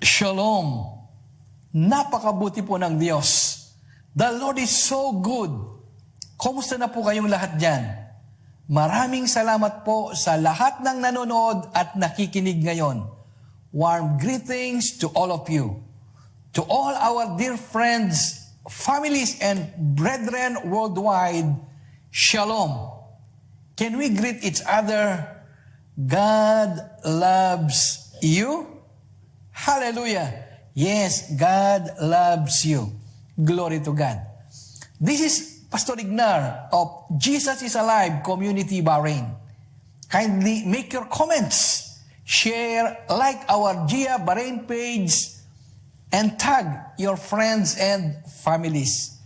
Shalom. Napakabuti po ng Diyos. The Lord is so good. Kumusta na po kayong lahat dyan? Maraming salamat po sa lahat ng nanonood at nakikinig ngayon. Warm greetings to all of you. To all our dear friends, families, and brethren worldwide, Shalom. Can we greet each other? God loves you. Hallelujah. Yes, God loves you. Glory to God. This is Pastor Ignar of Jesus is Alive Community Bahrain. Kindly make your comments, share, like our JIA Bahrain page, and tag your friends and families.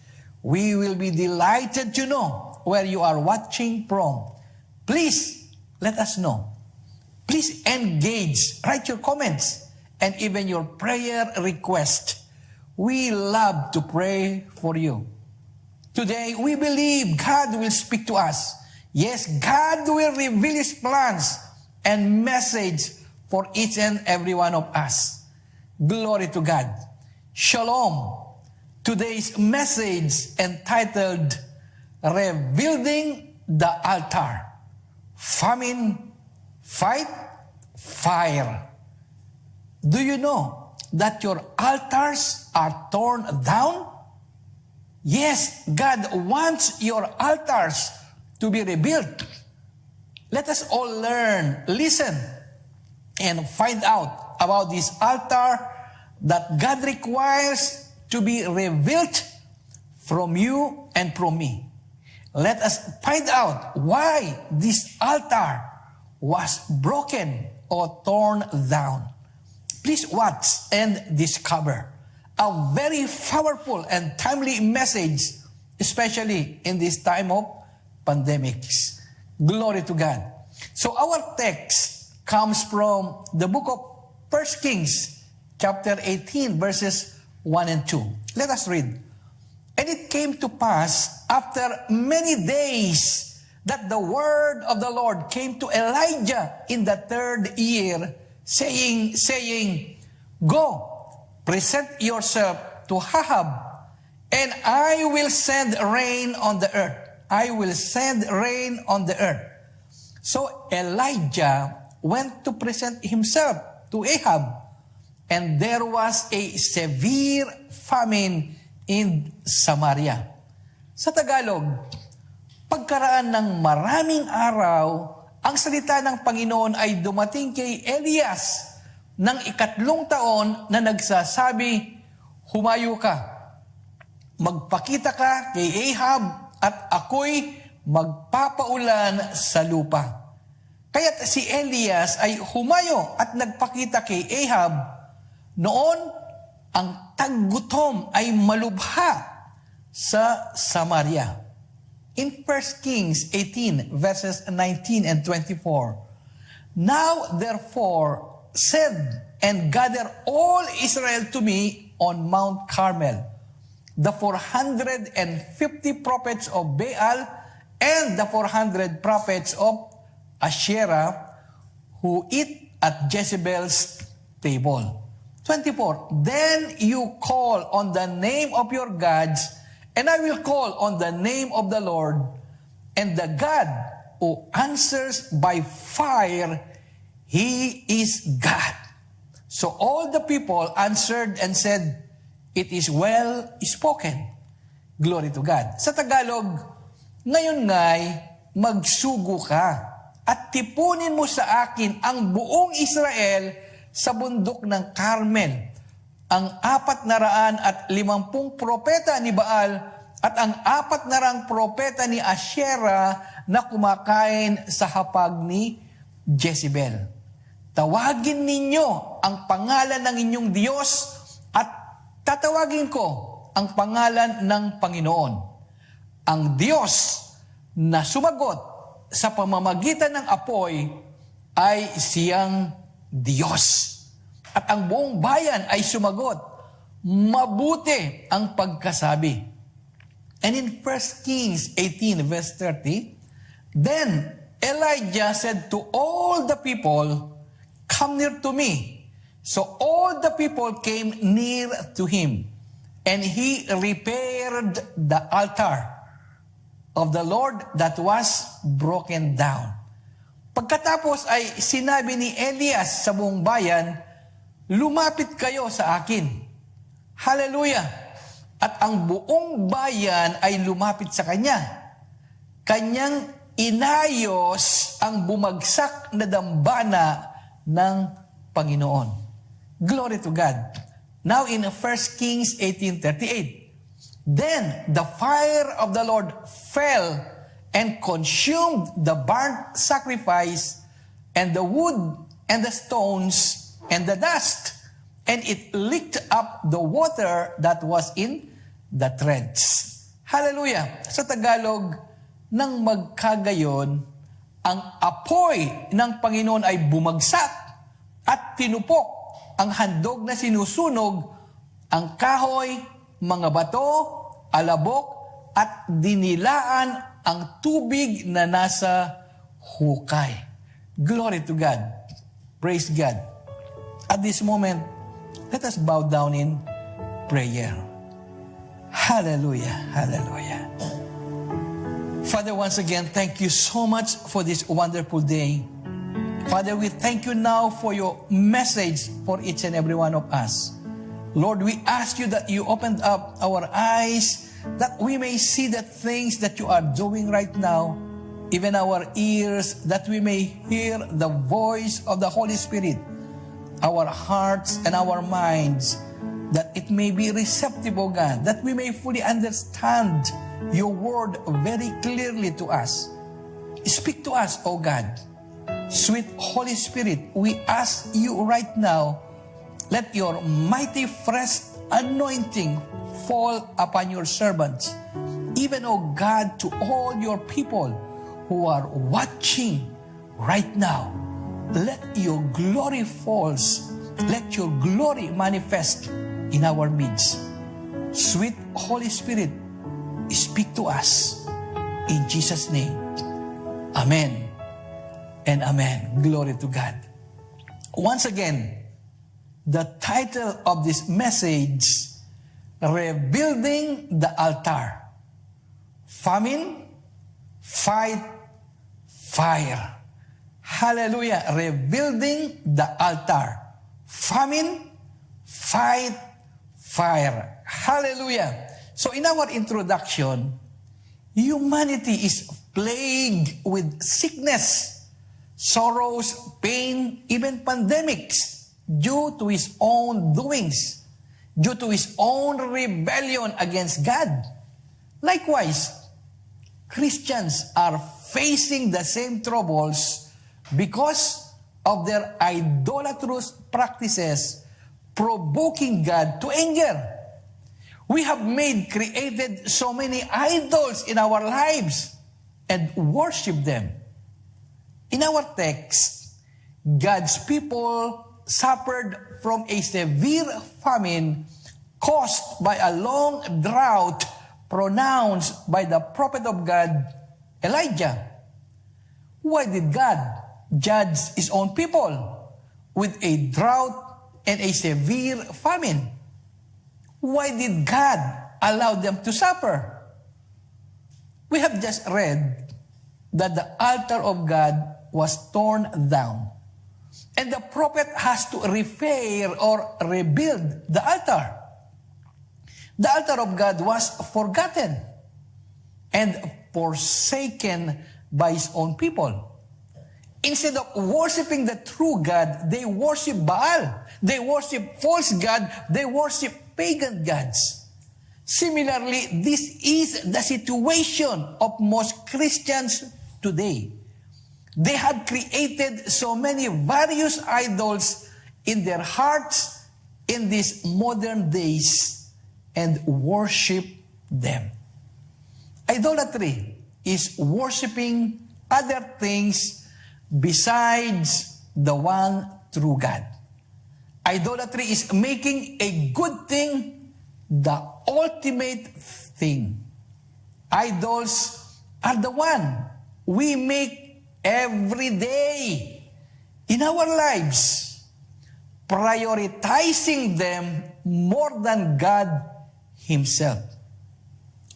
We will be delighted to know where you are watching from. Please let us know. Please engage, write your comments, and even your prayer request. We love to pray for you. Today, we believe God will speak to us. Yes, God will reveal His plans and message for each and every one of us. Glory to God. Shalom. Today's message entitled, Rebuilding the Altar. Famine, fight, fire. Do you know that your altars are torn down? Yes, God wants your altars to be rebuilt. Let us all learn, listen, and find out about this altar that God requires to be rebuilt from you and from me. Let us find out why this altar was broken or torn down. Please watch and discover a very powerful and timely message, especially in this time of pandemics. Glory to God. So our text comes from the book of 1 Kings, chapter 18, verses 1 and 2. Let us read. And it came to pass after many days that the word of the Lord came to Elijah in the 3rd year, saying, Go, present yourself to Ahab, and I will send rain on the earth. I will send rain on the earth. So Elijah went to present himself to Ahab, and there was a severe famine in Samaria. Sa Tagalog, pagkaraan ng maraming araw, ang salita ng Panginoon ay dumating kay Elias ng 3 taon na nagsasabi, Humayo ka, magpakita ka kay Ahab at ako'y magpapaulan sa lupa. Kaya't si Elias ay humayo at nagpakita kay Ahab. Noon, ang taggutom ay malubha sa Samaria. In 1 Kings 18, verses 19 and 24, Now therefore said and gather all Israel to me on Mount Carmel, the 450 prophets of Baal and the 400 prophets of Asherah who eat at Jezebel's table. 24, Then you call on the name of your gods, and I will call on the name of the Lord, and the God who answers by fire, He is God. So all the people answered and said, It is well spoken. Glory to God. Sa Tagalog, ngayon nga'y magsugo ka at tipunin mo sa akin ang buong Israel sa bundok ng Carmel, ang 450 propeta ni Baal at ang 400 propeta ni Asherah na kumakain sa hapag ni Jezebel. Tawagin ninyo ang pangalan ng inyong Diyos at tatawagin ko ang pangalan ng Panginoon. Ang Diyos na sumagot sa pamamagitan ng apoy ay siyang Diyos. At ang buong bayan ay sumagot, mabuti ang pagkasabi. And in 1 Kings 18 verse 30, Then Elijah said to all the people, Come near to me. So all the people came near to him, and he repaired the altar of the Lord that was broken down. Pagkatapos ay sinabi ni Elias sa buong bayan, lumapit kayo sa akin. Hallelujah! At ang buong bayan ay lumapit sa kanya. Kanyang inayos ang bumagsak na dambana ng Panginoon. Glory to God. Now in 1 Kings 18:38, then the fire of the Lord fell and consumed the burnt sacrifice and the wood and the stones and the dust, and it licked up the water that was in the trench. Hallelujah! Sa Tagalog, nang magkagayon, ang apoy ng Panginoon ay bumagsak at tinupok ang handog na sinusunog, ang kahoy, mga bato, alabok, at dinilaan ang tubig na nasa hukay. Glory to God. Praise God. At this moment, let us bow down in prayer. Hallelujah. Hallelujah. Father, once again, thank you so much for this wonderful day. Father, we thank you now for your message for each and every one of us. Lord, we ask you that you opened up our eyes, that we may see the things that you are doing right now, even our ears, that we may hear the voice of the Holy Spirit, our hearts and our minds, that it may be receptive, O God, that we may fully understand your word very clearly to us. Speak to us, O God. Sweet Holy Spirit, we ask you right now, let your mighty fresh anointing fall upon your servants, even, O God, to all your people who are watching right now. Let your glory falls. Let your glory manifest in our midst. Sweet Holy Spirit, speak to us. In Jesus' name, amen and amen. Glory to God. Once again, the title of this message, Rebuilding the Altar. Famine, fight, fire. Hallelujah. Rebuilding the altar. Famine, fight, fire. Hallelujah. So in our introduction, humanity is plagued with sickness, sorrows, pain, even pandemics, due to his own doings, due to his own rebellion against God. Likewise, Christians are facing the same troubles because of their idolatrous practices, provoking God to anger. We have created so many idols in our lives and worship them. In our text, God's people suffered from a severe famine caused by a long drought pronounced by the prophet of God, Elijah. Why did God judge his own people with a drought and a severe famine? Why did God allow them to suffer? We have just read that the altar of God was torn down, and the prophet has to repair or rebuild the altar. The altar of God was forgotten and forsaken by his own people. Instead of worshiping the true God, they worship Baal. They worship false God. They worship pagan gods. Similarly, this is the situation of most Christians today. They have created so many various idols in their hearts in these modern days and worship them. Idolatry is worshiping other things besides the one true God. Idolatry is making a good thing the ultimate thing. Idols are the one we make every day in our lives. prioritizing them more than God Himself.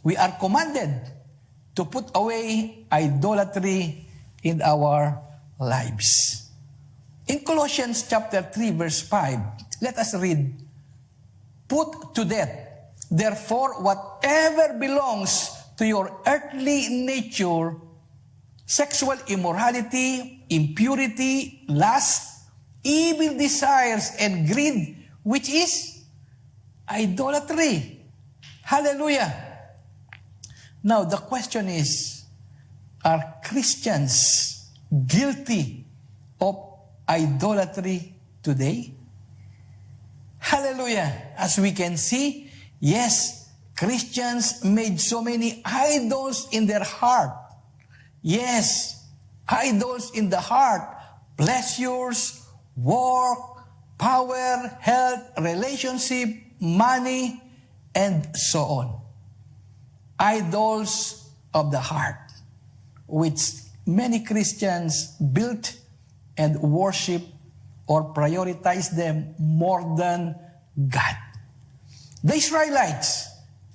We are commanded to put away idolatry in our lives. In Colossians chapter 3, verse 5, let us read, "Put to death, therefore, whatever belongs to your earthly nature, sexual immorality, impurity, lust, evil desires, and greed, which is idolatry." Hallelujah. Now, the question is, are Christians guilty of idolatry today? Hallelujah. As we can see, yes, Christians made so many idols in their heart. Yes, idols in the heart, pleasures, work, power, health, relationship, money, and so on. Idols of the heart, which many Christians built and worship or prioritize them more than God. The Israelites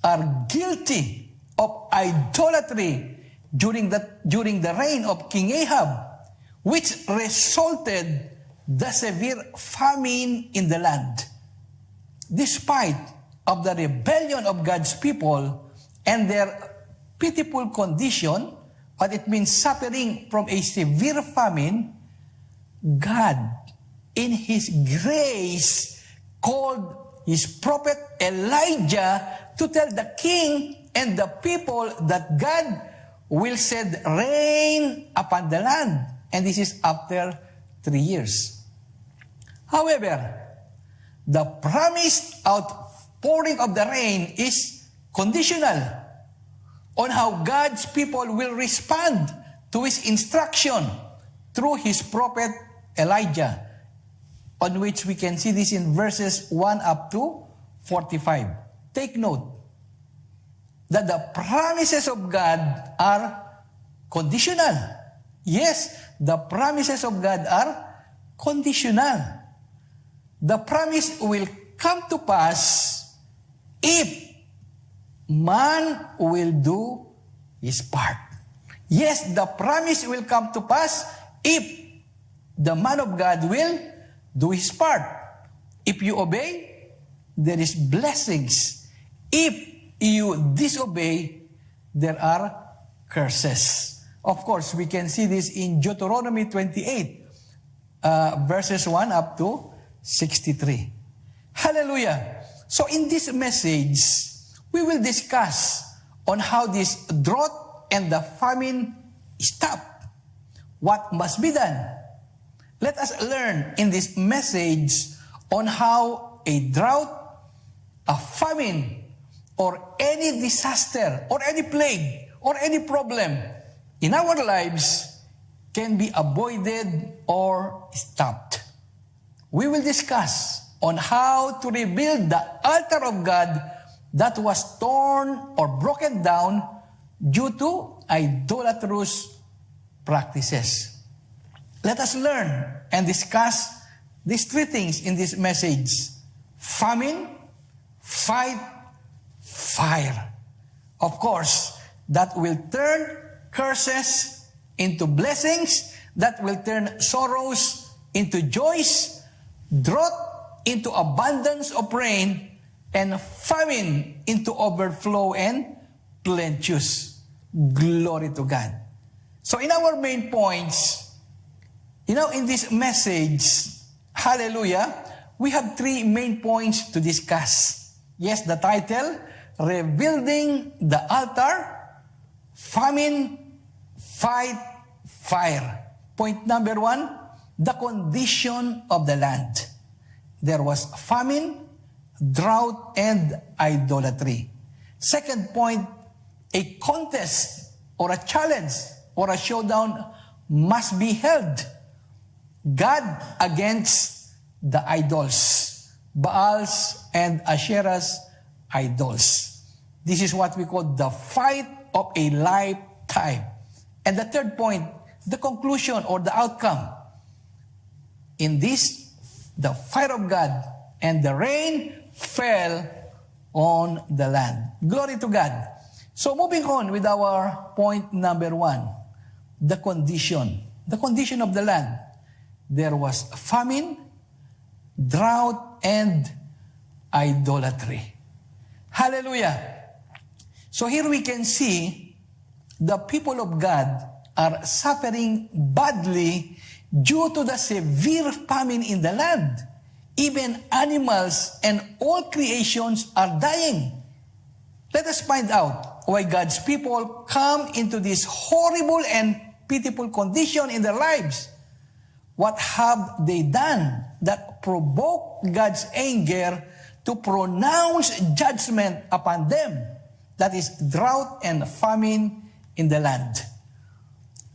are guilty of idolatry during the reign of King Ahab, which resulted the severe famine in the land. Despite of the rebellion of God's people and their pitiful condition, what it means suffering from a severe famine, God, in His grace, called His prophet Elijah to tell the king and the people that God will send rain upon the land. And this is after 3 years. However, the promised outpouring of the rain is conditional on how God's people will respond to His instruction through His prophet Elijah, on which we can see this in verses 1 up to 45. Take note that the promises of God are conditional. Yes, the promises of God are conditional. The promise will come to pass if man will do his part. Yes, the promise will come to pass if the man of God will do his part. If you obey, there is blessings. If you disobey, there are curses. Of course, we can see this in Deuteronomy 28, verses 1 up to 63. Hallelujah. So in this message, we will discuss on how this drought and the famine stop. What must be done? Let us learn in this message on how a drought, a famine, or any disaster, or any plague, or any problem in our lives can be avoided or stopped. We will discuss on how to rebuild the altar of God that was torn or broken down due to idolatrous practices. Let us learn and discuss these three things in this message: famine, fight, fire. Of course, that will turn curses into blessings, that will turn sorrows into joys, drought into abundance of rain, and famine into overflow and plenteous. Glory to God. So in our main points, in this message, hallelujah, we have three main points to discuss. Yes, the title, Rebuilding the Altar, Famine, Fight, Fire. Point number 1, the condition of the land. There was famine, drought, and idolatry. Second point, a contest or a challenge or a showdown must be held. God against the idols, Baals and Asherah's idols. This is what we call the fight of a lifetime. And the third point, the conclusion or the outcome. In this the fire of God, and the rain fell on the land. Glory to God. So moving on with our point number 1, the condition. The condition of the land. There was famine, drought, and idolatry. Hallelujah. So here we can see the people of God are suffering badly due to the severe famine in the land. Even animals and all creations are dying. Let us find out why God's people come into this horrible and pitiful condition in their lives. What have they done that provoked God's anger to pronounce judgment upon them? That is drought and famine in the land.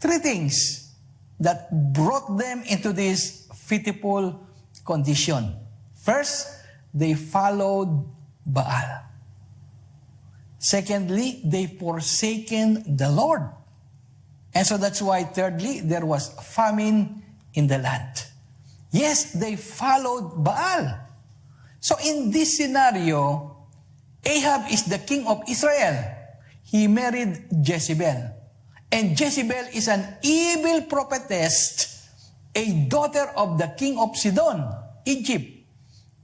3 things that brought them into this pitiful condition. First, they followed Baal. Secondly, they forsaken the Lord. And so that's why, thirdly, there was famine in the land. Yes, they followed Baal. So in this scenario, Ahab is the king of Israel. He married Jezebel. And Jezebel is an evil prophetess, a daughter of the king of Sidon, Egypt,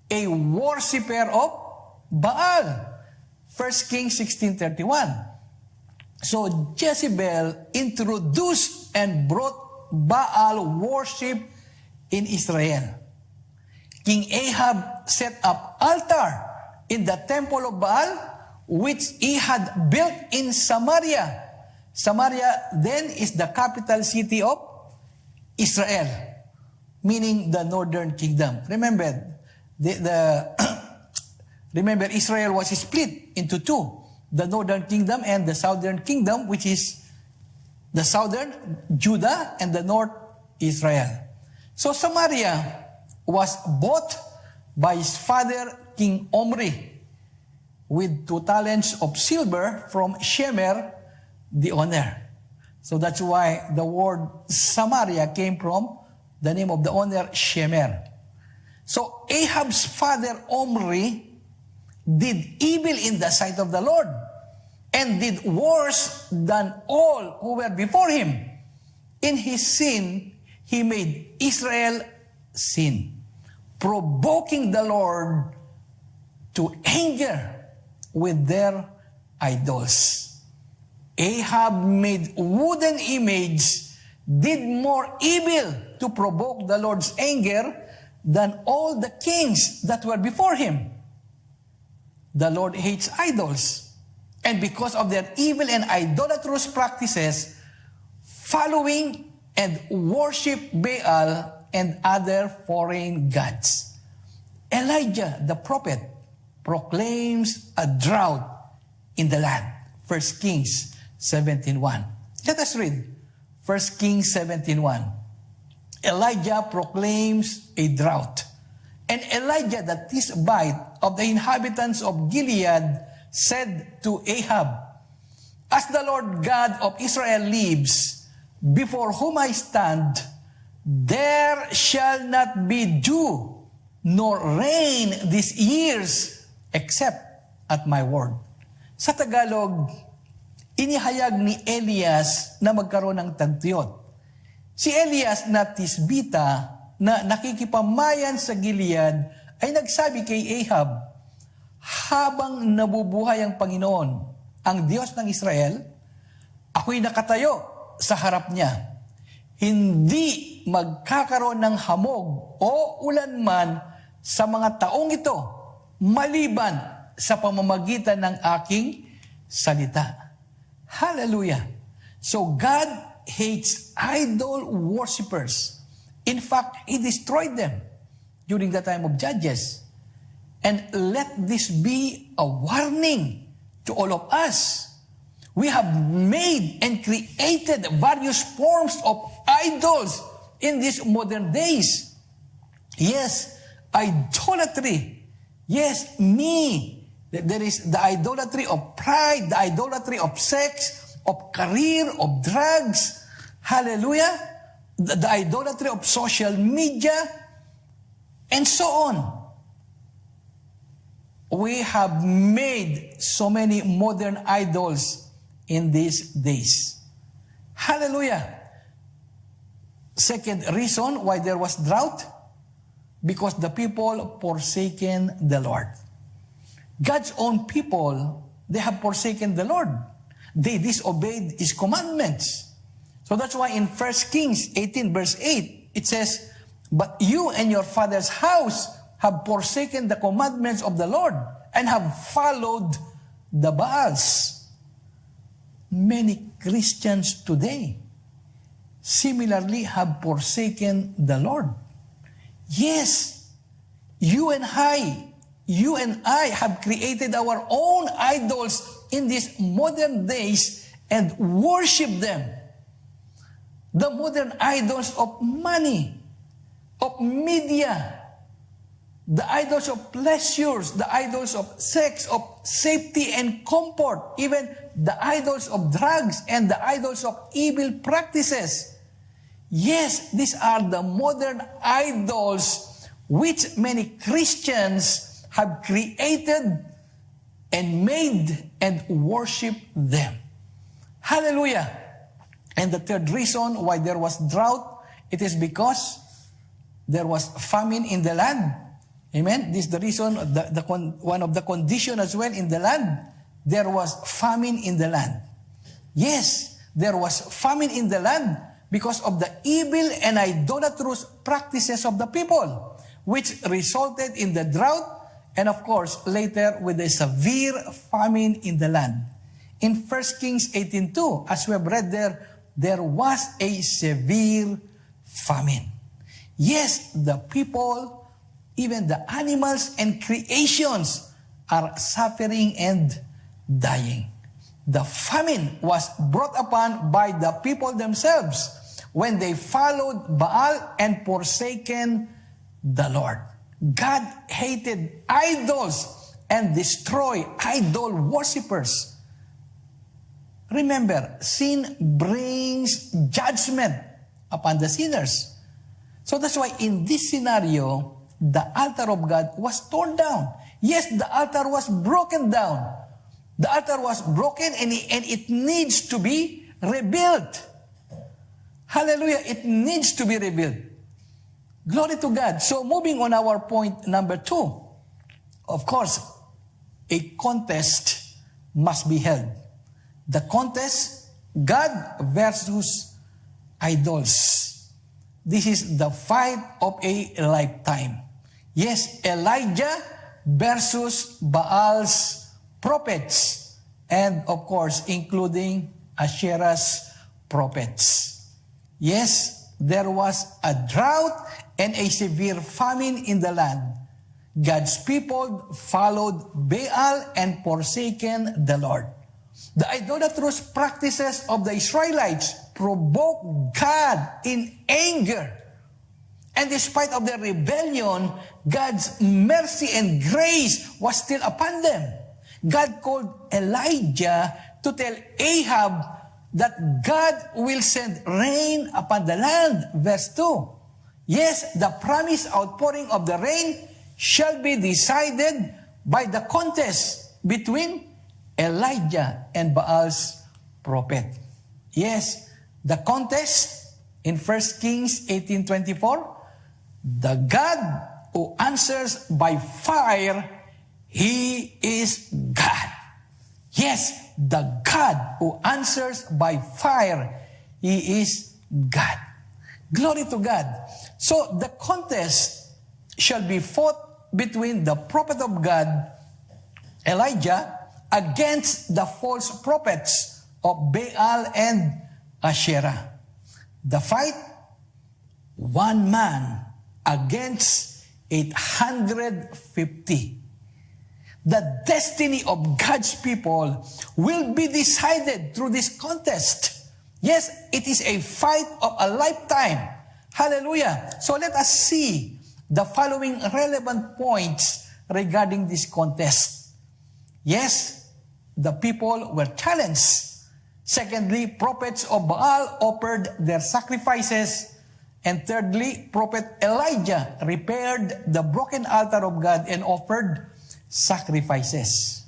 a worshipper of Baal. 1 Kings 16:31. So Jezebel introduced and brought Baal worship in Israel. King Ahab set up altar in the temple of Baal, which he had built in Samaria. Samaria then is the capital city of Israel, meaning the northern kingdom. Remember, remember Israel was split into 2. The northern kingdom and the southern kingdom, which is the southern Judah and the north Israel. So Samaria was bought by his father, King Omri, with 2 talents of silver from Shemer, the owner. So that's why the word Samaria came from the name of the owner, Shemer. So Ahab's father, Omri, did evil in the sight of the Lord and did worse than all who were before him. In his sin, he made Israel sin, provoking the Lord to anger with their idols. Ahab made wooden images, did more evil to provoke the Lord's anger than all the kings that were before him. The Lord hates idols. And because of their evil and idolatrous practices, following and worship Baal and other foreign gods. Elijah, the prophet, proclaims a drought in the land. 1 Kings 17:1. Let us read 1 Kings 17:1. Elijah proclaims a drought. And Elijah, the Tishbite of the inhabitants of Gilead, said to Ahab, "As the Lord God of Israel lives, before whom I stand, there shall not be dew nor rain these years except at my word." Sa Tagalog, inihayag ni Elias na magkaroon ng tagtuyot. Si Elias na Tisbita na nakikipamayan sa Gilead ay nagsabi kay Ahab, "Habang nabubuhay ang Panginoon, ang Diyos ng Israel, ako'y nakatayo sa harap niya. Hindi magkakaroon ng hamog o ulan man sa mga taong ito, maliban sa pamamagitan ng aking salita." Hallelujah! So God hates idol worshippers. In fact, He destroyed them during the time of Judges. And let this be a warning to all of us. We have made and created various forms of idols in these modern days. Yes, idolatry. Yes, me. There is the idolatry of pride, the idolatry of sex, of career, of drugs. Hallelujah. The idolatry of social media. and so on. We have made so many modern idols in these days. Hallelujah. Second reason why there was drought, because the people forsaken the Lord. God's own people, they have forsaken the Lord. They disobeyed His commandments. So that's why in 1 Kings 18 verse 8, it says, "But you and your father's house have forsaken the commandments of the Lord and have followed the Baals." Many Christians today similarly have forsaken the Lord. Yes, you and I have created our own idols in these modern days and worship them. The modern idols of money, of media, the idols of pleasures, the idols of sex, of safety and comfort, even the idols of drugs and the idols of evil practices. Yes, these are the modern idols which many Christians have created and made and worship them. Hallelujah. And the third reason why there was drought, it is because there was famine in the land. Amen? This is the reason, one of the conditions as well in the land. There was famine in the land. Yes, there was famine in the land because of the evil and idolatrous practices of the people, which resulted in the drought, and of course, later with a severe famine in the land. In 1 Kings 18:2, as we have read there was a severe famine. Yes, the people, even the animals and creations are suffering and dying. The famine was brought upon by the people themselves when they followed Baal and forsaken the Lord. God hated idols and destroyed idol worshippers. Remember, sin brings judgment upon the sinners. So that's why in this scenario, the altar of God was torn down. Yes, the altar was broken down. The altar was broken and it needs to be rebuilt. Hallelujah, it needs to be rebuilt. Glory to God. So moving on our point number 2, of course, a contest must be held. The contest, God versus idols. This is the fight of a lifetime. Yes, Elijah versus Baal's prophets, and of course, including Asherah's prophets. Yes, there was a drought and a severe famine in the land. God's people followed Baal and forsaken the Lord. The idolatrous practices of the Israelites provoked God in anger. And despite of their rebellion, God's mercy and grace was still upon them. God called Elijah to tell Ahab that God will send rain upon the land. Verse 2. Yes, the promised outpouring of the rain shall be decided by the contest between Elijah and Baal's prophet. Yes, the contest in 1 Kings 18:24, the God who answers by fire, He is God. Yes, the God who answers by fire, He is God. Glory to God. So the contest shall be fought between the prophet of God, Elijah, against the false prophets of Baal and Asherah. The fight, one man against 850. The destiny of God's people will be decided through this contest. Yes, it is a fight of a lifetime. Hallelujah. So let us see the following relevant points regarding this contest. Yes, the people were challenged. Secondly, prophets of Baal offered their sacrifices. And thirdly, Prophet Elijah repaired the broken altar of God and offered sacrifices.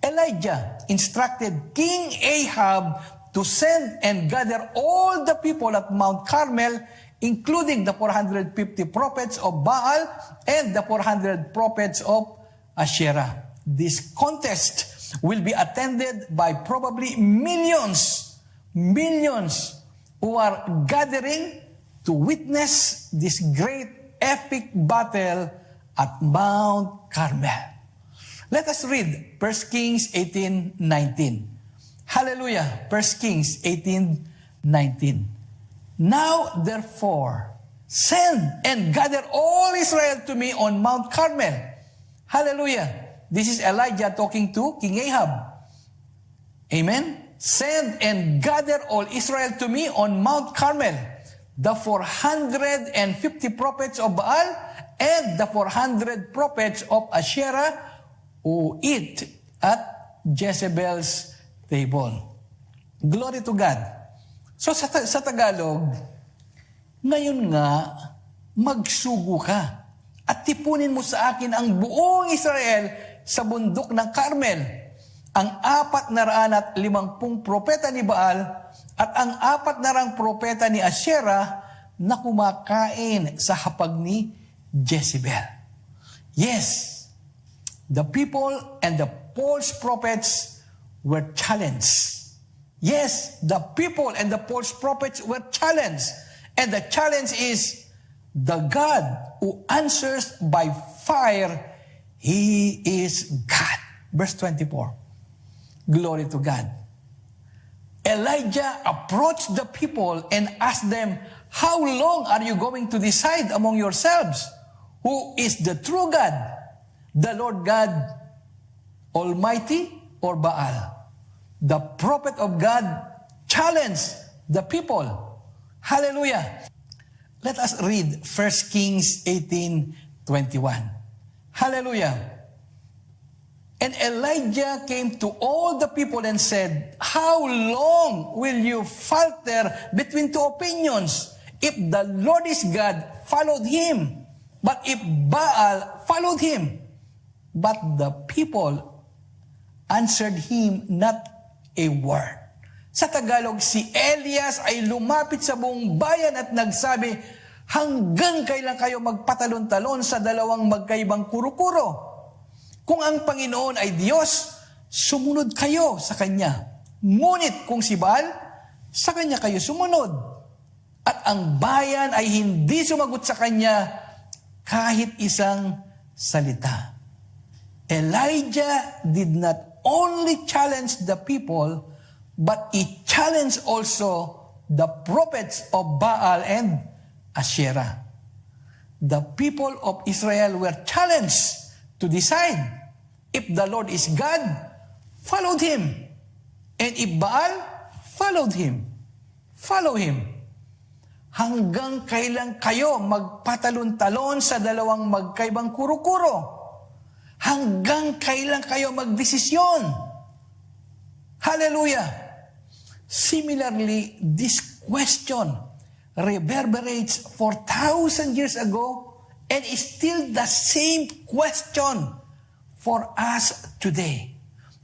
Elijah instructed King Ahab to send and gather all the people at Mount Carmel, including the 450 prophets of Baal and the 400 prophets of Asherah. This contest will be attended by probably millions who are gathering to witness this great epic battle at Mount Carmel. Let us read 1 Kings 18:19. Hallelujah. 1 Kings 18:19. Now, therefore, send and gather all Israel to me on Mount Carmel. Hallelujah. This is Elijah talking to King Ahab. Amen. Send and gather all Israel to me on Mount Carmel, the 450 prophets of Baal and the 400 prophets of Asherah who eat at Jezebel's table. Glory to God. So sa Tagalog, ngayon nga, magsugo ka at tipunin mo sa akin ang buong Israel sa bundok ng Carmel, ang 450 propeta ni Baal at ang 400 propeta ni Asherah na kumakain sa hapag ni Jezebel. Yes, the people and the false prophets were challenged. Yes, the people and the false prophets were challenged. And the challenge is the God who answers by fire. He is God. Verse 24. Glory to God. Elijah approached the people and asked them, how long are you going to decide among yourselves who is the true God, the Lord God Almighty or Baal? The prophet of God challenged the people. Hallelujah. Let us read 1 Kings 18:21. Hallelujah. And Elijah came to all the people and said, how long will you falter between two opinions? If the Lord is God, followed him. But if Baal, followed him. But the people answered him not a word. Sa Tagalog, si Elias ay lumapit sa buong bayan at nagsabi, hanggang kailan kayo magpatalon-talon sa dalawang magkaibang kuro-kuro? Kung ang Panginoon ay Diyos, sumunod kayo sa Kanya. Ngunit kung si Baal, sa Kanya kayo sumunod. At ang bayan ay hindi sumagot sa Kanya kahit isang salita. Elijah did not only challenge the people, but he challenged also the prophets of Baal and Asherah. The people of Israel were challenged to decide. If the Lord is God, followed Him. And if Baal, followed Him. Follow Him. Hanggang kailan kayo magpatalon-talon sa dalawang magkaibang kuro-kuro? Hanggang kailan kayo magdesisyon? Hallelujah! Similarly, this question reverberates 4,000 years ago and is still the same question for us today.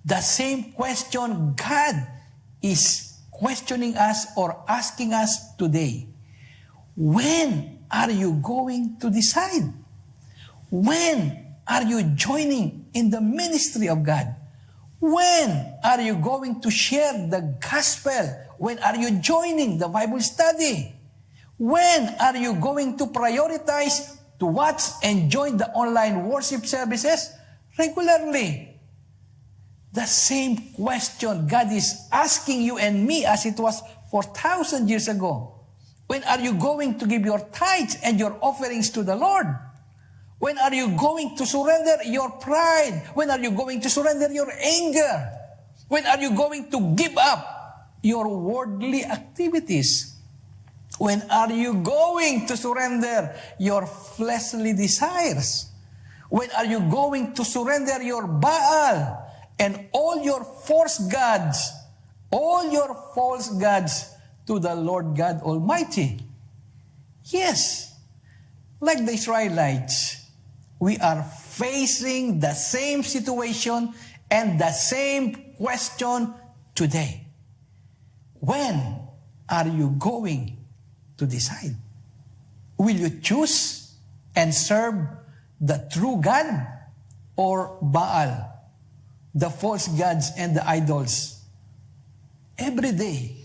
The same question God is questioning us or asking us today. When are you going to decide? When are you joining in the ministry of God? When are you going to share the gospel? When are you joining the Bible study? When are you going to prioritize to watch and join the online worship services regularly? The same question God is asking you and me as it was 4,000 years ago. When are you going to give your tithes and your offerings to the Lord? When are you going to surrender your pride? When are you going to surrender your anger? When are you going to give up your worldly activities? When are you going to surrender your fleshly desires? When are you going to surrender your Baal and all your false gods to the Lord God Almighty? Yes, like the Israelites, we are facing the same situation and the same question today. When are you going to decide? Will you choose and serve the true God or Baal, the false gods and the idols? Every day,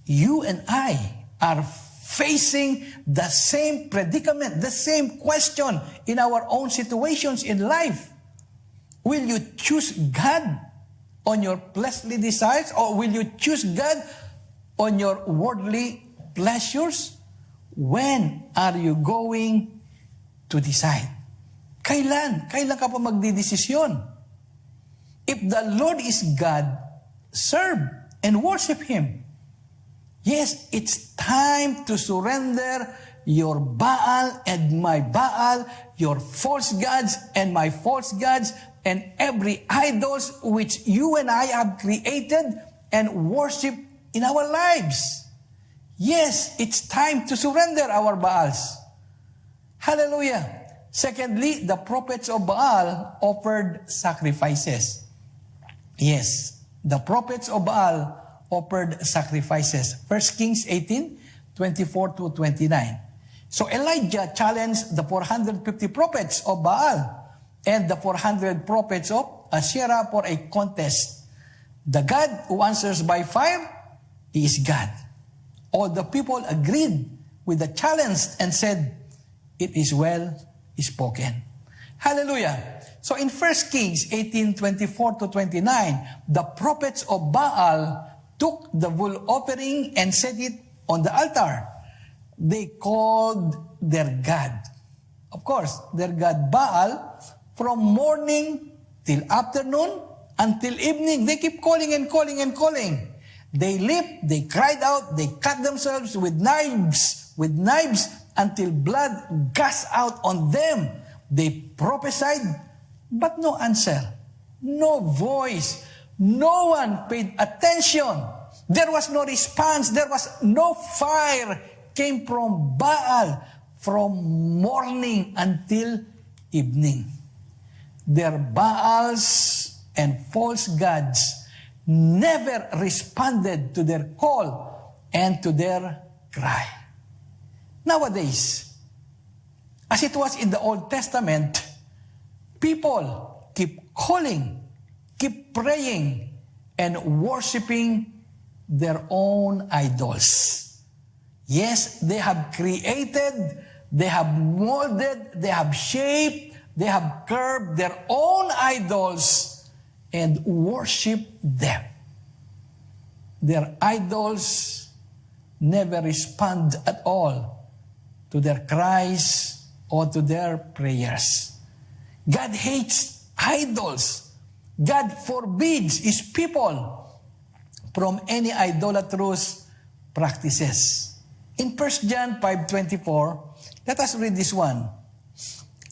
you and I are facing the same predicament, the same question in our own situations in life. Will you choose God on your fleshly desires, or will you choose God on your worldly pleasures? When are you going to decide? Kailan? Kailan ka pa magdidesisyon? If the Lord is God, serve and worship Him. Yes, it's time to surrender your Baal and my Baal, your false gods and my false gods, and every idols which you and I have created and worship in our lives. Yes, it's time to surrender our Baals. Hallelujah. Secondly, the prophets of Baal offered sacrifices. Yes, the prophets of Baal offered sacrifices. 1 Kings 18:24-29. So Elijah challenged the 450 prophets of Baal and the 400 prophets of Asherah for a contest. The God who answers by fire, He is God. All the people agreed with the challenge and said, "It is well spoken." Hallelujah. So in 1 Kings 18:24-29, the prophets of Baal took the wool offering and set it on the altar. They called their God, of course, their God Baal, from morning till afternoon until evening. They keep calling and calling and calling. They leaped, they cried out, they cut themselves with knives until blood gushed out on them. They prophesied, but no answer, no voice, no one paid attention. There was no response, there was no fire came from Baal from morning until evening. Their Baals and false gods never responded to their call and to their cry. Nowadays, as it was in the Old Testament, people keep calling, keep praying, and worshiping their own idols. Yes, they have created, they have molded, they have shaped, they have curved their own idols and worship them. Their idols never respond at all to their cries or to their prayers. God hates idols. God forbids His people from any idolatrous practices. In 1 John 5:24, let us read this one.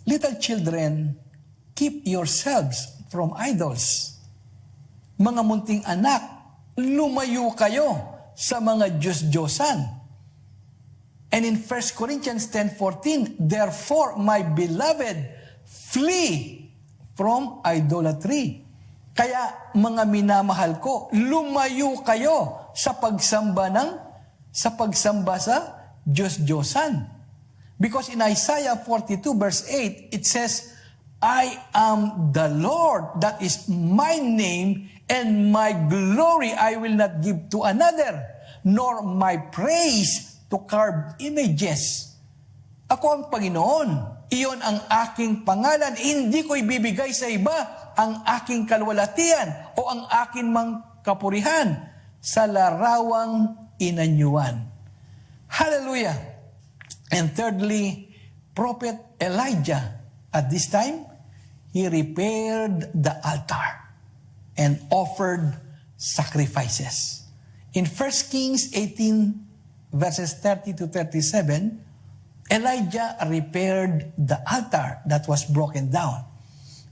Little children, keep yourselves from idols. Mga munting anak, lumayo kayo sa mga Diyos-Diyosan. And in 1 Corinthians 10:14, therefore, my beloved, flee from idolatry. Kaya mga minamahal ko, lumayo kayo sa pagsamba sa Diyos-Diyosan. Because in Isaiah 42 verse 8, it says, I am the Lord, that is my name, and my glory I will not give to another, nor my praise to carved images. Ako ang Panginoon, iyon ang aking pangalan, hindi ko ibibigay sa iba ang aking kalwalatian o ang aking kapurihan sa larawang inanyuan. Hallelujah! And thirdly, Prophet Elijah, at this time, he repaired the altar and offered sacrifices. In 1 Kings 18, verses 30-37, Elijah repaired the altar that was broken down.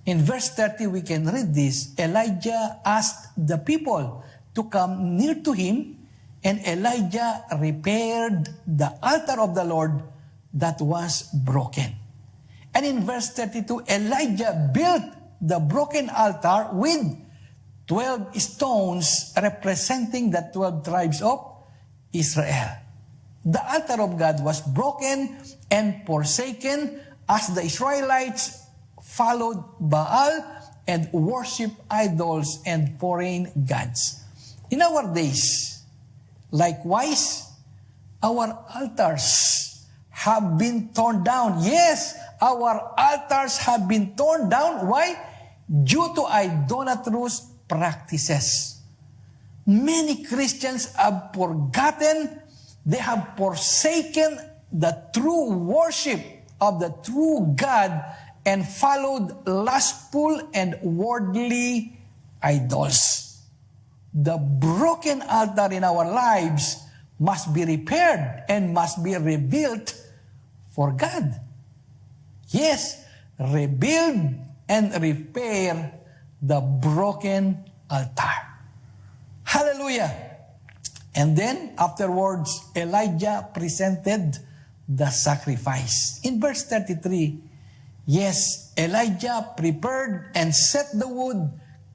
In verse 30, we can read this. Elijah asked the people to come near to him, And Elijah repaired the altar of the Lord that was broken. And in verse 32, Elijah built the broken altar with 12 stones representing the 12 tribes of Israel. The altar of God was broken and forsaken as the Israelites followed Baal and worshiped idols and foreign gods. In our days, likewise, our altars have been torn down. Yes, our altars have been torn down. Why? Due to idolatrous practices. Many Christians have forgotten, they have forsaken the true worship of the true God and followed lustful and worldly idols. The broken altar in our lives must be repaired and must be rebuilt for God. Yes, rebuild and repair the broken altar. Hallelujah! And then, afterwards, Elijah presented the sacrifice. In verse 33, yes, Elijah prepared and set the wood,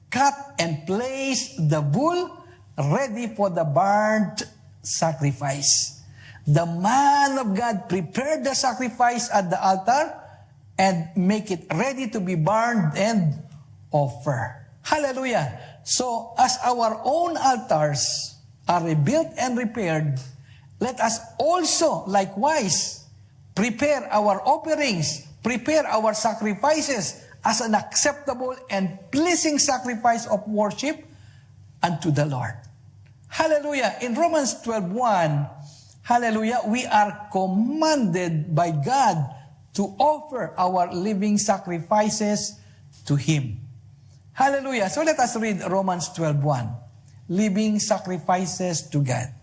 cut and placed the bull ready for the burnt sacrifice. The man of God prepared the sacrifice at the altar and make it ready to be burned and offer. Hallelujah! So, as our own altars are rebuilt and repaired, let us also likewise prepare our offerings, prepare our sacrifices as an acceptable and pleasing sacrifice of worship unto the Lord. Hallelujah! In Romans 12:1, hallelujah, we are commanded by God to offer our living sacrifices to Him. Hallelujah! So let us read Romans 12:1. Living sacrifices to God.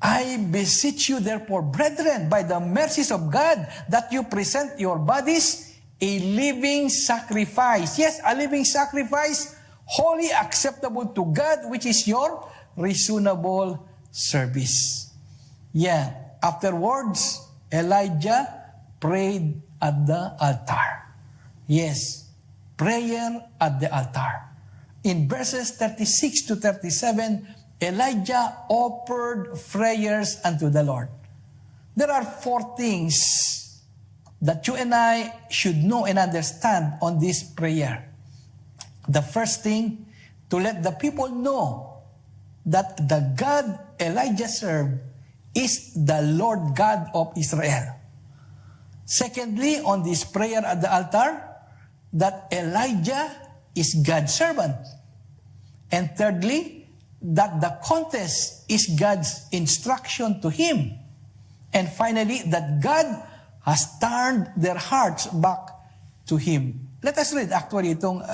I beseech you therefore, brethren, by the mercies of God, that you present your bodies a living sacrifice. Yes, a living sacrifice, wholly acceptable to God, which is your reasonable service. Yeah. Afterwards, Elijah prayed at the altar. Yes. Prayer at the altar. In verses 36 to 37, Elijah offered prayers unto the Lord. There are 4 things that you and I should know and understand on this prayer. The first thing, to let the people know that the God Elijah served is the Lord God of Israel. Secondly, on this prayer at the altar, that Elijah is God's servant. And thirdly, that the contest is God's instruction to him. And finally, that God has turned their hearts back to him. Let us read actually itong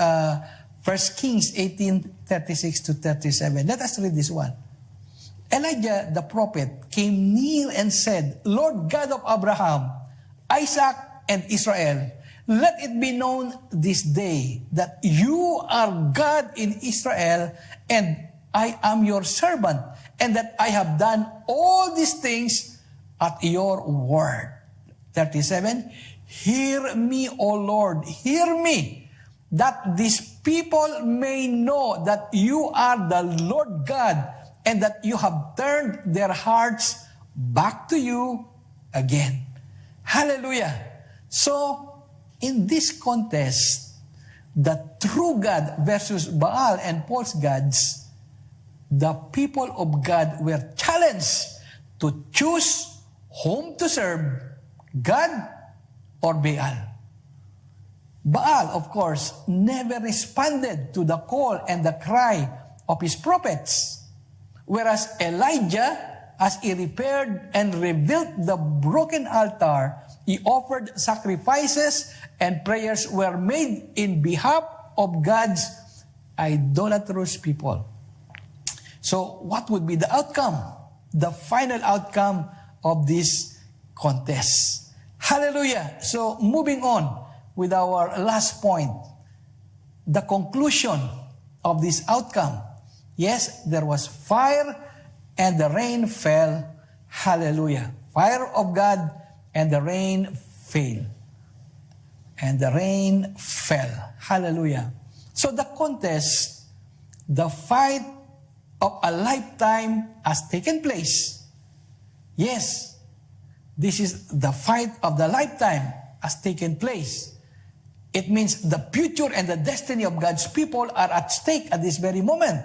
1 Kings 18:36 to 37. Let us read this one. Elijah the prophet came near and said, Lord God of Abraham, Isaac, and Israel, let it be known this day that you are God in Israel, and I am your servant, and that I have done all these things at your word. 37, hear me, O Lord, hear me, that these people may know that you are the Lord God, and that you have turned their hearts back to you again. Hallelujah. So, in this contest, the true God versus Baal and false gods, the people of God were challenged to choose whom to serve, God or Baal. Baal, of course, never responded to the call and the cry of his prophets. Whereas Elijah, as he repaired and rebuilt the broken altar, he offered sacrifices and prayers were made in behalf of God's idolatrous people. So, what would be the outcome? The final outcome of this contest. Hallelujah! So, moving on with our last point. The conclusion of this outcome. Yes, there was fire and the rain fell. Hallelujah. Fire of God, and the rain fell. And the rain fell. Hallelujah. So the contest, the fight of a lifetime has taken place. Yes, this is the fight of the lifetime has taken place. It means the future and the destiny of God's people are at stake at this very moment.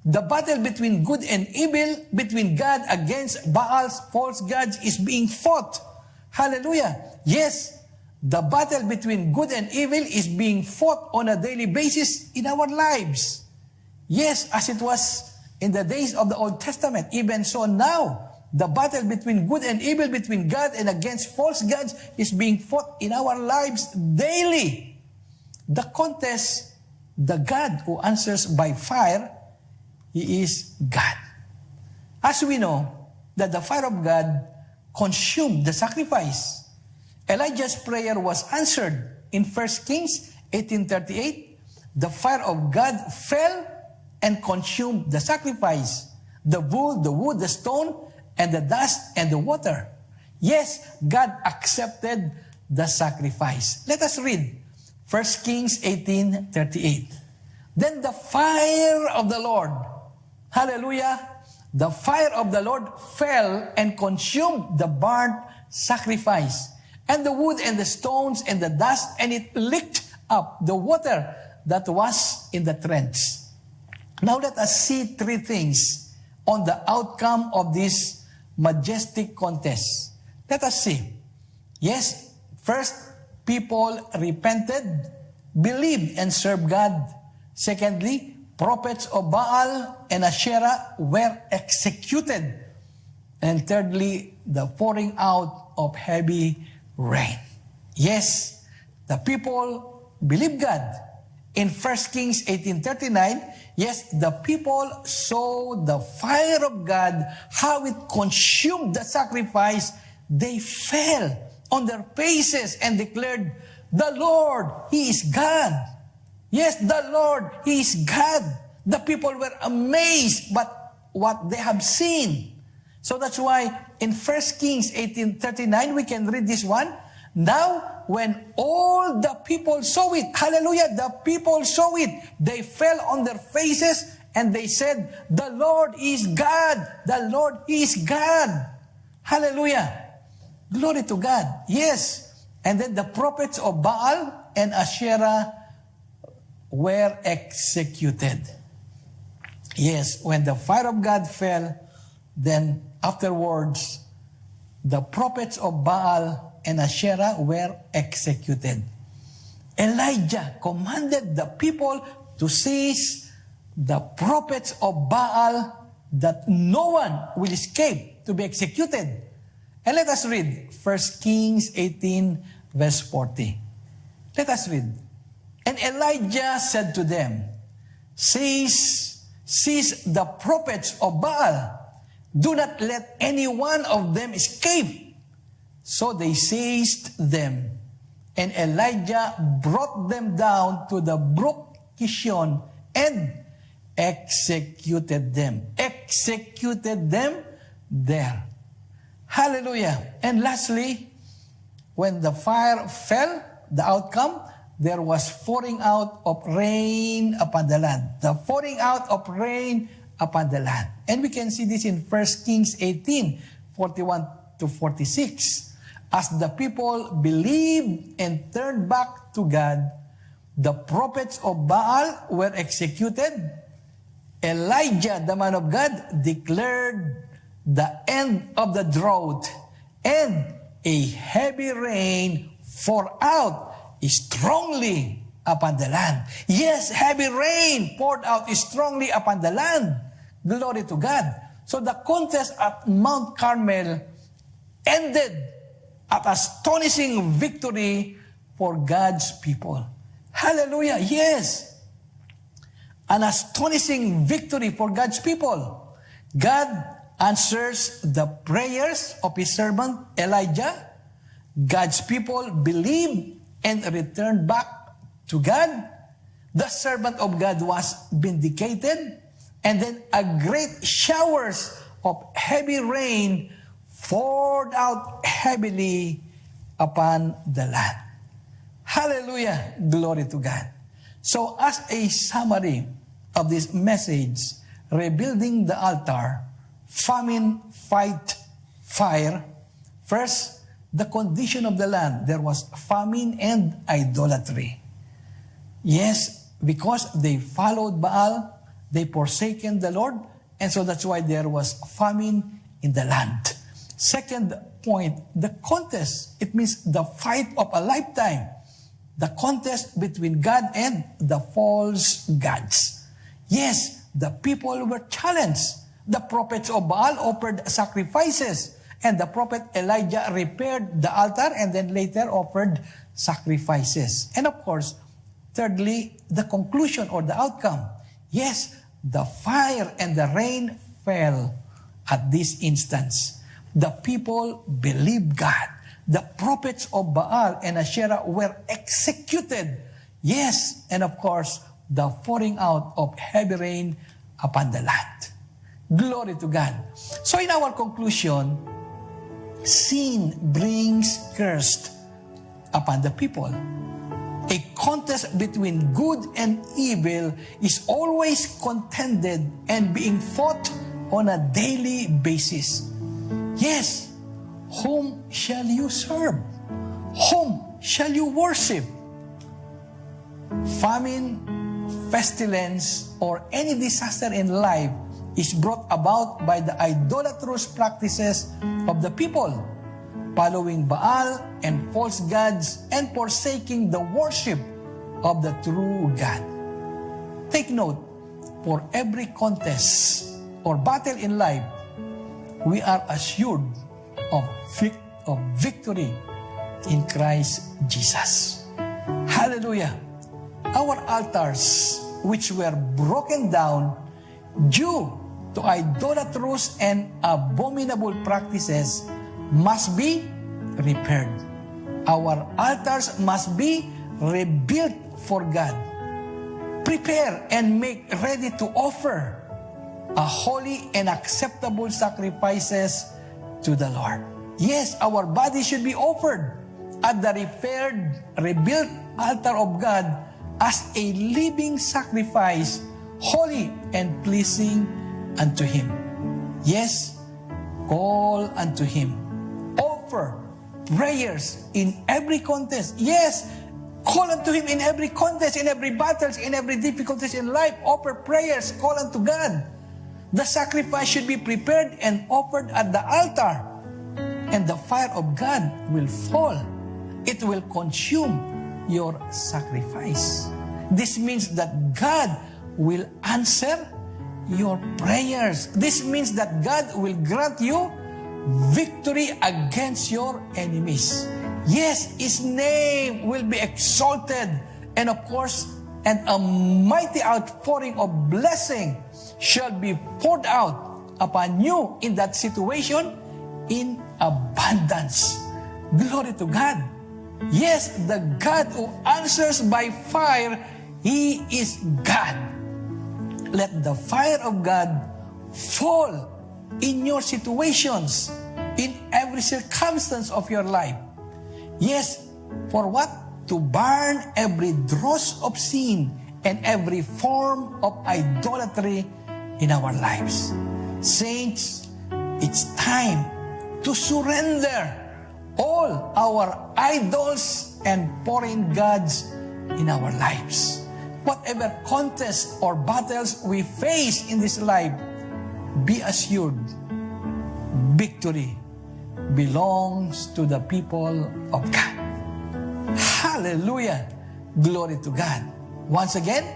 The battle between good and evil, between God against Baal's false gods is being fought. Hallelujah. Yes, the battle between good and evil is being fought on a daily basis in our lives. Yes, as it was in the days of the Old Testament, even so now, the battle between good and evil, between God and against false gods is being fought in our lives daily. The contest, the God who answers by fire, He is God. As we know, that the fire of God consumed the sacrifice. Elijah's prayer was answered in 1 Kings 18:38. The fire of God fell and consumed the sacrifice, the bull, the wood, the stone, and the dust and the water. Yes, God accepted the sacrifice. Let us read 1 Kings 18:38. Then the fire of the Lord, hallelujah, the fire of the Lord fell and consumed the burnt sacrifice, and the wood and the stones and the dust, and it licked up the water that was in the trench. Now let us see three things on the outcome of this majestic contest. Let us see. Yes, first, people repented, believed, and served God. Secondly, prophets of Baal and Asherah were executed. And thirdly, the pouring out of heavy rain. Yes, the people believed God. In 1 Kings 18:39, yes, the people saw the fire of God, how it consumed the sacrifice. They fell on their faces and declared, "The Lord, He is God." Yes, the Lord, He is God. The people were amazed by what they have seen. So that's why in 1 Kings 18:39, we can read this one. Now, when all the people saw it, hallelujah, the people saw it, they fell on their faces and they said, "The Lord is God. The Lord is God." Hallelujah. Glory to God. Yes. And then the prophets of Baal and Asherah were executed. Yes, when the fire of God fell, then afterwards, the prophets of Baal and Asherah were executed. Elijah commanded the people to seize the prophets of Baal, that no one will escape to be executed. And let us read 1 Kings 18, verse 40. Let us read. And Elijah said to them, Seize the prophets of Baal. Do not let any one of them escape. So they seized them. And Elijah brought them down to the brook Kishon and executed them. Executed them there. Hallelujah. And lastly, when the fire fell, the outcome, there was pouring out of rain upon the land. The pouring out of rain upon the land. And we can see this in 1 Kings 18, 41 to 46. As the people believed and turned back to God, the prophets of Baal were executed. Elijah, the man of God, declared the end of the drought, and a heavy rain poured out strongly upon the land. Yes, heavy rain poured out strongly upon the land. Glory to God. So the contest at Mount Carmel ended at astonishing victory for God's people. Hallelujah. Yes. An astonishing victory for God's people. God answers the prayers of His servant Elijah. God's people believed and returned back to God. The servant of God was vindicated. And then a great showers of heavy rain poured out heavily upon the land. Hallelujah! Glory to God. So as a summary of this message, rebuilding the altar, famine, fight, fire. First, the condition of the land. There was famine and idolatry. Yes, because they followed Baal, they forsaken the Lord, and so that's why there was famine in the land. Second point, the contest. It means the fight of a lifetime. The contest between God and the false gods. Yes, the people were challenged. The prophets of Baal offered sacrifices, and the prophet Elijah repaired the altar and then later offered sacrifices. And of course, thirdly, the conclusion or the outcome. Yes, the fire and the rain fell at this instance. The people believed God. The prophets of Baal and Asherah were executed. Yes, and of course, the pouring out of heavy rain upon the land. Glory to God. So in our conclusion, sin brings curse upon the people. A contest between good and evil is always contended and being fought on a daily basis. Yes, whom shall you serve? Whom shall you worship? Famine, pestilence, or any disaster in life is brought about by the idolatrous practices of the people, following Baal and false gods and forsaking the worship of the true God. Take note, for every contest or battle in life, we are assured of victory in Christ Jesus. Hallelujah! Our altars, which were broken down due to idolatrous and abominable practices, must be repaired. Our altars must be rebuilt for God. Prepare and make ready to offer a holy and acceptable sacrifices to the Lord. Yes, our body should be offered at the repaired, rebuilt altar of God as a living sacrifice, holy and pleasing unto Him. Yes, call unto Him. Offer prayers in every contest. Yes, call unto Him in every contest, in every battles, in every difficulties in life. Offer prayers, call unto God. The sacrifice should be prepared and offered at the altar, and the fire of God will fall. It will consume your sacrifice. This means that God will answer your prayers. This means that God will grant you victory against your enemies. Yes, His name will be exalted, and of course, and a mighty outpouring of blessing shall be poured out upon you in that situation in abundance. Glory to God. Yes, the God who answers by fire, He is God. Let the fire of God fall in your situations, in every circumstance of your life. Yes, for what? To burn every dross of sin and every form of idolatry in our lives. Saints, it's time to surrender all our idols and foreign gods in our lives. Whatever contest or battles we face in this life, be assured, victory belongs to the people of God. Hallelujah! Glory to God. Once again,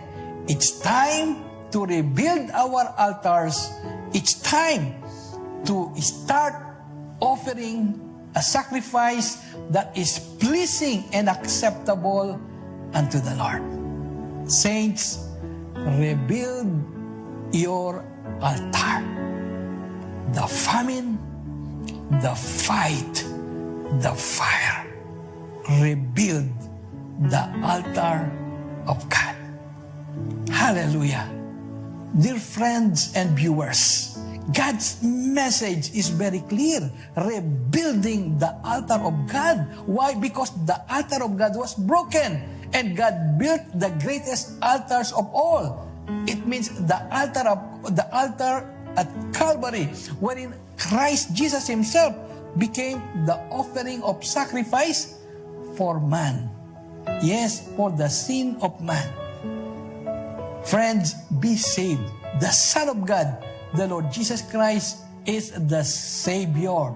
it's time to rebuild our altars. It's time to start offering a sacrifice that is pleasing and acceptable unto the Lord. Saints, rebuild your altar. The famine, the fight, the fire. Rebuild the altar of God. Hallelujah. Dear friends and viewers, God's message is very clear. Rebuilding the altar of God. Why? Because the altar of God was broken. And God built the greatest altars of all. It means the altar at Calvary, wherein Christ Jesus himself became the offering of sacrifice for man. Yes, for the sin of man. Friends, be saved. The Son of God, the Lord Jesus Christ, is the Savior.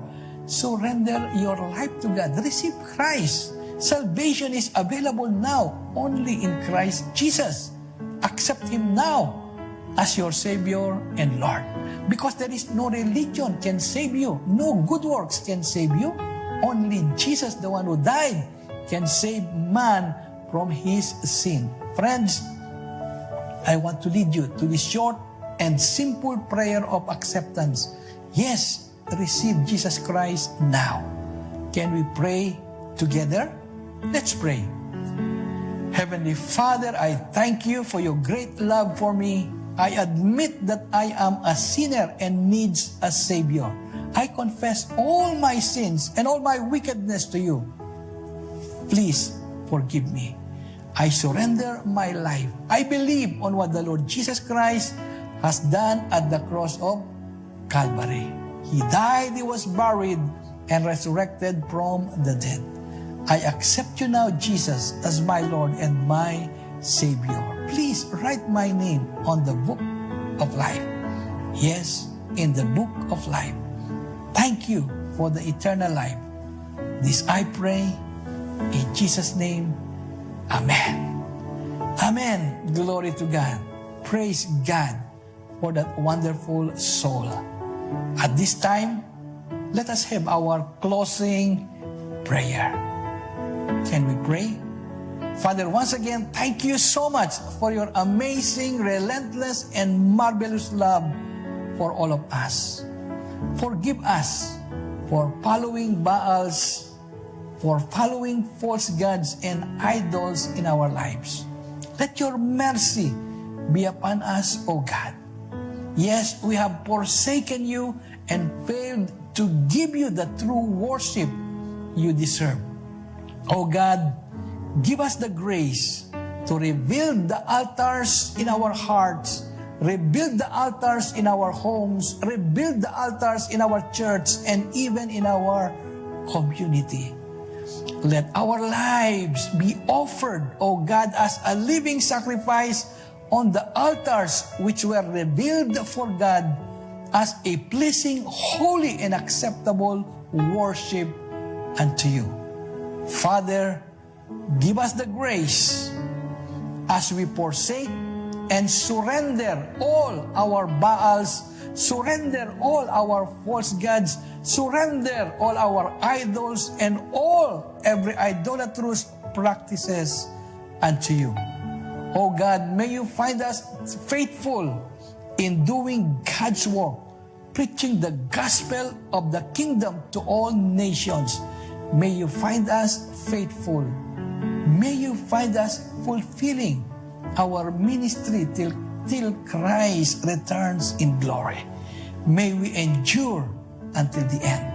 Surrender your life to God. Receive Christ. Salvation is available now only in Christ Jesus. Accept Him now as your Savior and Lord. Because there is no religion can save you. No good works can save you. Only Jesus, the one who died, can save man from his sin. Friends, I want to lead you to this short and simple prayer of acceptance. Yes, receive Jesus Christ now. Can we pray together? Let's pray. Heavenly Father, I thank you for your great love for me. I admit that I am a sinner and needs a Savior. I confess all my sins and all my wickedness to you. Please forgive me. I surrender my life. I believe on what the Lord Jesus Christ has done at the cross of Calvary. He died, He was buried, and resurrected from the dead. I accept you now, Jesus, as my Lord and my Savior. Please write my name on the book of life. Yes, in the book of life. Thank you for the eternal life. This I pray in Jesus' name. Amen. Amen. Glory to God. Praise God for that wonderful soul. At this time, let us have our closing prayer. Can we pray? Father, once again, thank you so much for your amazing, relentless, and marvelous love for all of us. Forgive us for following Baals, for following false gods and idols in our lives. Let your mercy be upon us, O God. Yes, we have forsaken you and failed to give you the true worship you deserve. O God, give us the grace to rebuild the altars in our hearts, rebuild the altars in our homes, rebuild the altars in our church, and even in our community. Let our lives be offered, O God, as a living sacrifice on the altars which were revealed for God as a pleasing, holy, and acceptable worship unto you. Father, give us the grace as we forsake and surrender all our Baals, surrender all our false gods, surrender all our idols, and every idolatrous practices unto you. O God, may you find us faithful in doing God's work, preaching the gospel of the kingdom to all nations. May you find us faithful. May you find us fulfilling our ministry till Christ returns in glory. May we endure until the end.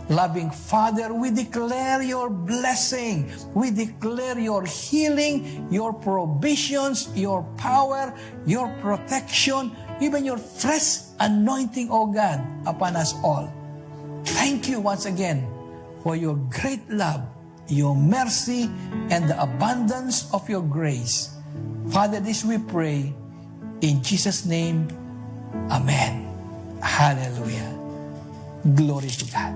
Loving Father, we declare your blessing. We declare your healing, your provisions, your power, your protection, even your fresh anointing, O God, upon us all. Thank you once again for your great love, your mercy, and the abundance of your grace. Father, this we pray in Jesus' name. Amen. Hallelujah. Glory to God.